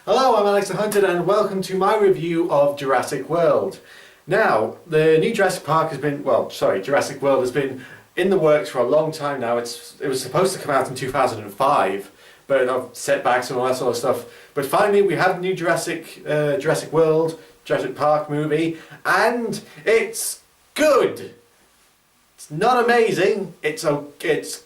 Hello, I'm Alex the Hunted and welcome to my review of Jurassic World. Now, the new Jurassic Park has been, Jurassic World has been in the works for a long time now. It was supposed to come out in 2005, but of setbacks and all that sort of stuff. But finally we have the new Jurassic World, Jurassic Park movie, and it's good! It's not amazing, it's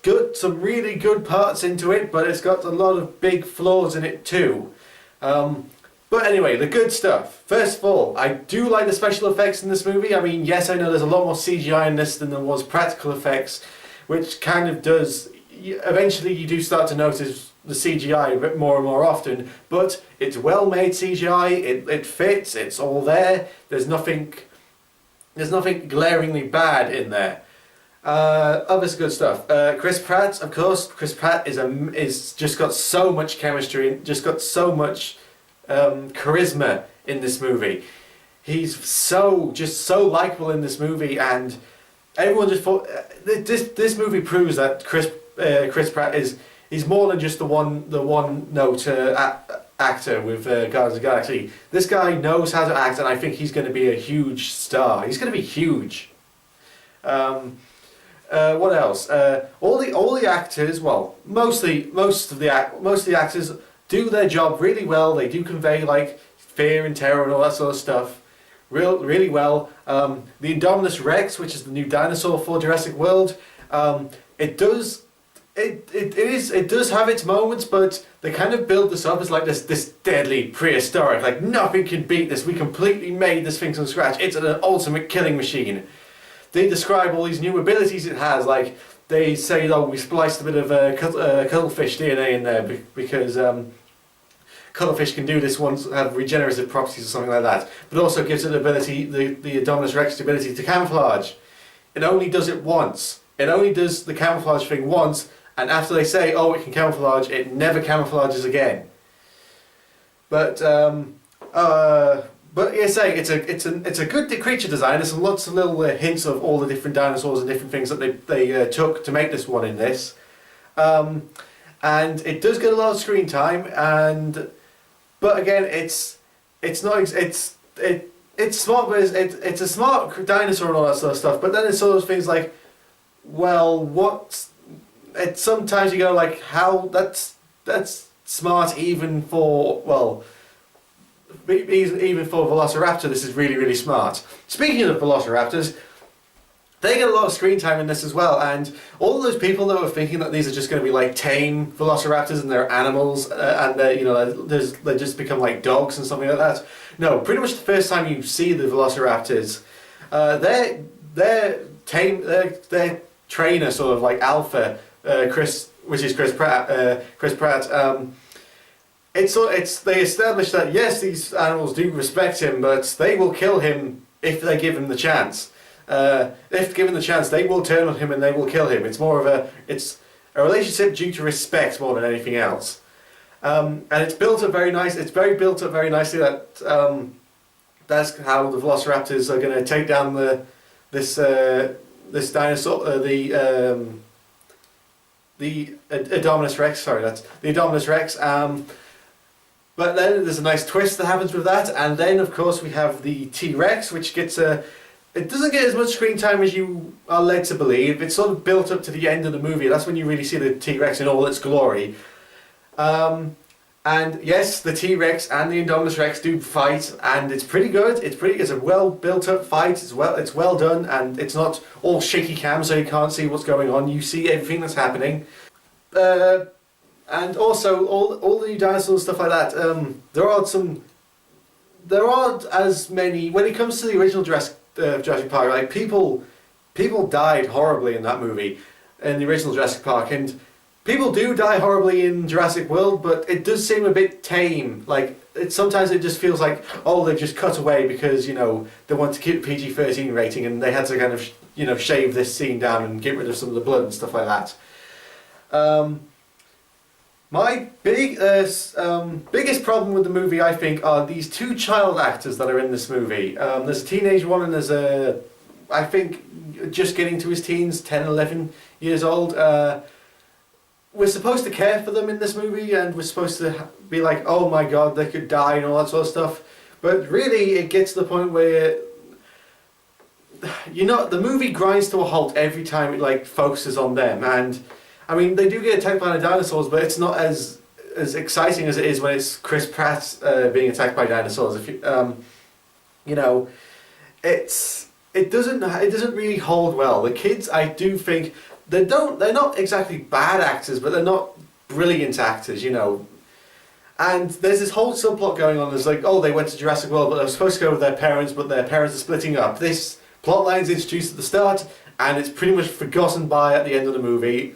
good, some really good parts into it, but it's got a lot of big flaws in it too. But anyway, the good stuff. First of all, I do like the special effects in this movie. I mean, yes, I know there's a lot more CGI in this than there was practical effects, which kind of does, eventually you do start to notice the CGI a bit more and more often, but it's well made CGI, it fits, it's all there, there's nothing glaringly bad in there. Other good stuff. Chris Pratt, of course. Chris Pratt is just got so much chemistry and just got so much charisma in this movie. He's just so likable in this movie, and everyone just thought this movie proves that Chris Pratt he's more than just the one note actor with Guardians of the Galaxy. This guy knows how to act, and I think he's going to be a huge star. He's going to be huge. What else? All the actors, well, most of the actors do their job really well. They do convey like fear and terror and all that sort of stuff, really well. The Indominus Rex, which is the new dinosaur for Jurassic World, it does have its moments, but they kind of build this up as like this deadly prehistoric, like nothing can beat this. We completely made this thing from scratch. It's an ultimate killing machine. They describe all these new abilities it has, like they say, oh, we spliced a bit of cuttlefish DNA in there because cuttlefish can do this once, have regenerative properties or something like that, but also gives it the ability, the Indominus Rex, the ability to camouflage. It only does it once. It only does the camouflage thing once, and after they say, oh, it can camouflage, it never camouflages again. But yeah, it's a good creature design. There's lots of little hints of all the different dinosaurs and different things that they took to make this one in this, and it does get a lot of screen time. But again, it's smart, but it's a smart dinosaur and all that sort of stuff. But then it's sort of things like, well, sometimes you go like, how that's smart even for even for Velociraptor. This is really, really smart. Speaking of Velociraptors, they get a lot of screen time in this as well, and all of those people that were thinking that these are just going to be like tame Velociraptors and they're animals and they just become like dogs and something like that. No, pretty much the first time you see the Velociraptors, their trainer, sort of like Alpha, Chris Pratt. They establish that yes, these animals do respect him, but they will kill him if they give him the chance. If given the chance, they will turn on him and they will kill him. It's more of a relationship due to respect more than anything else. And it's built up very nice. It's built up very nicely that that's how the Velociraptors are going to take down this dinosaur, the Indominus Rex. Sorry, that's the Indominus Rex. But then there's a nice twist that happens with that, and then of course we have the T-Rex, which gets it doesn't get as much screen time as you are led to believe. It's sort of built up to the end of the movie. That's when you really see the T-Rex in all its glory. And yes, the T-Rex and the Indominus Rex do fight, and it's pretty good. It's a well built up fight. It's well done, and it's not all shaky cam so you can't see what's going on. You see everything that's happening. And also all the new dinosaurs and stuff like that. There aren't as many when it comes to the original Jurassic Park. Like people died horribly in that movie, in the original Jurassic Park, and people do die horribly in Jurassic World. But it does seem a bit tame. Like sometimes it just feels like, oh, they've just cut away because they want to keep the PG-13 rating, and they had to kind of shave this scene down and get rid of some of the blood and stuff like that. My biggest problem with the movie, I think, are these two child actors that are in this movie. There's a teenage one and there's I think, just getting to his teens, 10, 11 years old. we're supposed to care for them in this movie, and we're supposed to be like, oh my god, they could die and all that sort of stuff. But really, it gets to the point where, you know, the movie grinds to a halt every time it like focuses on them. And I mean, they do get attacked by the dinosaurs, but it's not as exciting as it is when it's Chris Pratt being attacked by dinosaurs. If you know, it doesn't really hold well. The kids, I do think, they're not exactly bad actors, but they're not brilliant actors, you know. And there's this whole subplot going on. There's like, oh, they went to Jurassic World, but they were supposed to go with their parents, but their parents are splitting up. This plot line's introduced at the start, and it's pretty much forgotten by at the end of the movie.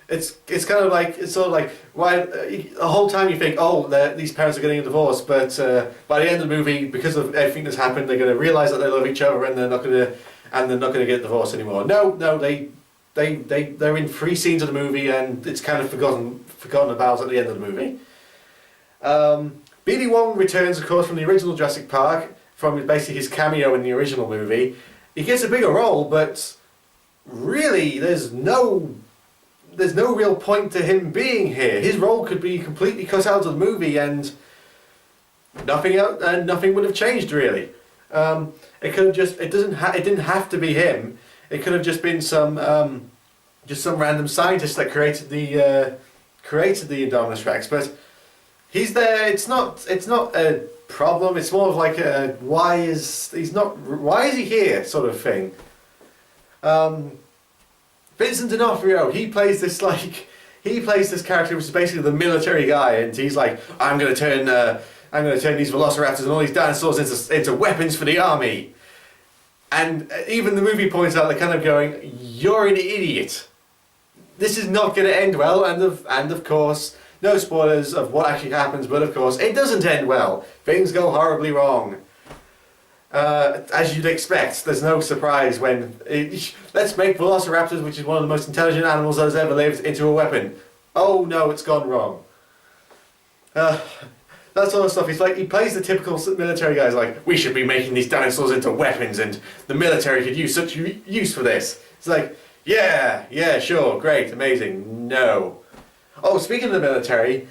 It's kind of like, it's sort of like, why the whole time you think, oh, these parents are getting a divorce, but by the end of the movie, because of everything that's happened, they're going to realise that they love each other, and they're not going to get divorced anymore. No, they're in 3 scenes of the movie, and it's kind of forgotten about at the end of the movie. BD Wong returns, of course, from the original Jurassic Park, from basically his cameo in the original movie. He gets a bigger role, but really, there's no real point to him being here. His role could be completely cut out of the movie, and nothing would have changed really. It could have just it didn't have to be him. It could have just been some random scientist that created the Indominus Rex, but he's there. It's not a problem. It's more of like a why is he here sort of thing. Vincent D'Onofrio, he plays this character which is basically the military guy, and he's like, I'm gonna turn these velociraptors and all these dinosaurs into weapons for the army. And even the movie points out, they're kind of going, you're an idiot. This is not going to end well, and of course, no spoilers of what actually happens, but of course, it doesn't end well. Things go horribly wrong. As you'd expect, there's no surprise when let's make velociraptors, which is one of the most intelligent animals that has ever lived, into a weapon. Oh no, it's gone wrong. That sort of stuff. He plays the typical military guy. He's like, we should be making these dinosaurs into weapons, and the military could use such use for this. It's like, yeah, sure, great, amazing. No. Oh, speaking of the military,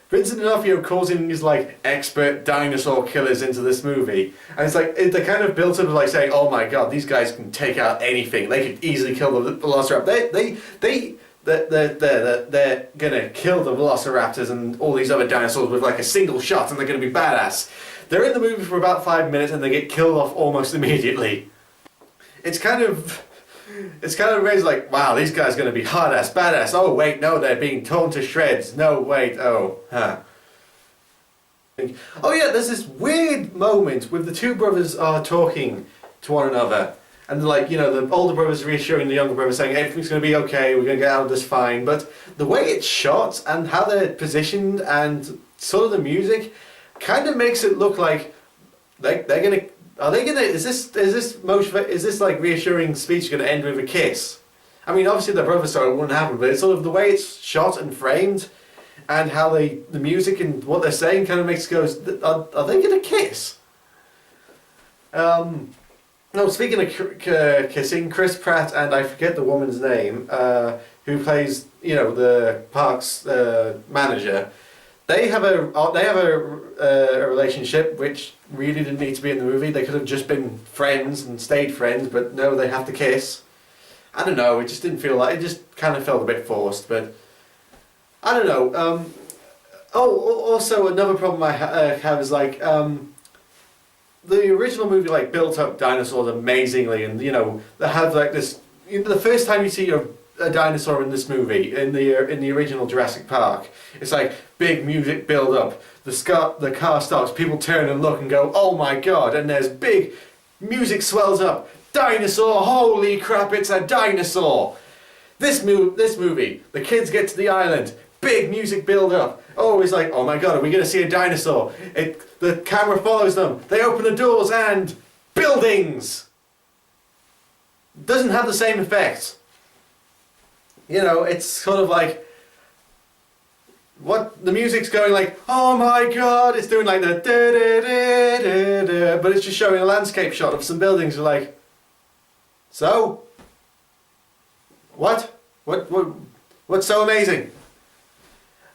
Vincent D'Onofrio calls in his like expert dinosaur killers into this movie, and it's like they kind of built up like saying, "Oh my god, these guys can take out anything. They could easily kill the velociraptor. They're gonna kill the velociraptors and all these other dinosaurs with like a single shot, and they're gonna be badass." They're in the movie for about 5 minutes, and they get killed off almost immediately. It's kind of raised like, wow, these guys are going to be hard-ass, badass. Oh, wait, no, they're being torn to shreds. No, wait, oh, huh. Oh, yeah, there's this weird moment with the 2 brothers are talking to one another. And, like, you know, the older brother's reassuring the younger brother, saying, everything's going to be okay, we're going to get out of this fine. But the way it's shot and how they're positioned and sort of the music kind of makes it look like they're going to... Is this like reassuring speech going to end with a kiss? I mean, obviously the brother story wouldn't happen, but it's sort of the way it's shot and framed, and how the music and what they're saying kind of makes it go, are they going to kiss? No, speaking of kissing, Chris Pratt and I forget the woman's name, who plays, you know, the park's manager. They have a relationship which really didn't need to be in the movie. They could have just been friends and stayed friends, but no, they have to kiss. I don't know, it just didn't feel like, it just kind of felt a bit forced, but I don't know. Also another problem I have is like, the original movie like built up dinosaurs amazingly, and you know, they have like this, you know, the first time you see a dinosaur in this movie, in the original Jurassic Park, it's like big music build up, the car stops, people turn and look and go, oh my god, and there's big music swells up, dinosaur, holy crap, it's a dinosaur. This movie, the kids get to the island, big music build up, oh, it's like, oh my god, are we going to see a dinosaur? The camera follows them, they open the doors, and buildings! Doesn't have the same effect. You know, it's sort of like, what, the music's going like, oh my god, it's doing like the da-da-da-da-da, but it's just showing a landscape shot of some buildings. You're like, so? What? What's so amazing?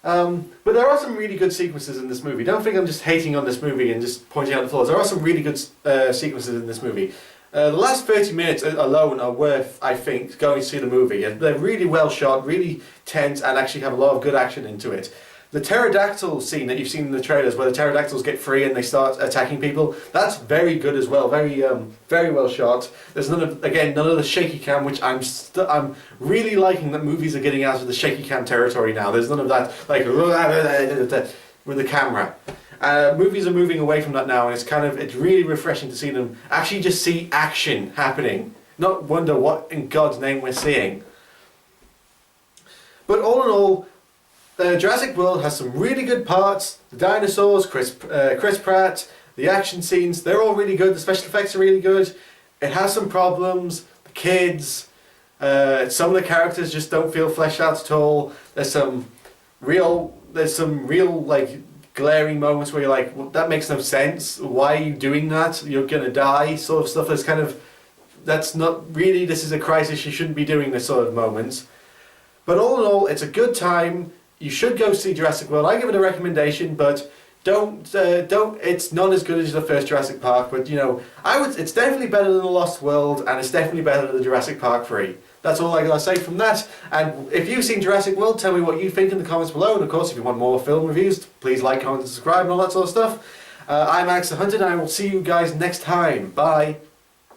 But there are some really good sequences in this movie. Don't think I'm just hating on this movie and just pointing out the flaws. There are some really good sequences in this movie. The last 30 minutes alone are worth, I think, going to see the movie. They're really well shot, really tense, and actually have a lot of good action into it. The pterodactyl scene that you've seen in the trailers, where the pterodactyls get free and they start attacking people, that's very good as well. Very, very well shot. There's none of the shaky cam, which I'm really liking that movies are getting out of the shaky cam territory now. There's none of that like with the camera. Movies are moving away from that now, and it's really refreshing to see them actually just see action happening, not wonder what in God's name we're seeing. But all in all, Jurassic World has some really good parts. The dinosaurs, Chris Pratt, the action scenes, they're all really good. The special effects are really good. It has some problems. The kids, some of the characters just don't feel fleshed out at all. There's some real like glaring moments where you're like, well, that makes no sense. Why are you doing that? You're gonna die, sort of stuff. That's not really. This is a crisis. You shouldn't be doing this sort of moments. But all in all, it's a good time. You should go see Jurassic World. I give it a recommendation, but don't. It's not as good as the first Jurassic Park, but it's definitely better than the Lost World, and it's definitely better than the Jurassic Park 3. That's all I gotta say from that. And if you've seen Jurassic World, tell me what you think in the comments below. And of course, if you want more film reviews, please like, comment, and subscribe, and all that sort of stuff. I'm Alex the Hunter, and I will see you guys next time. Bye.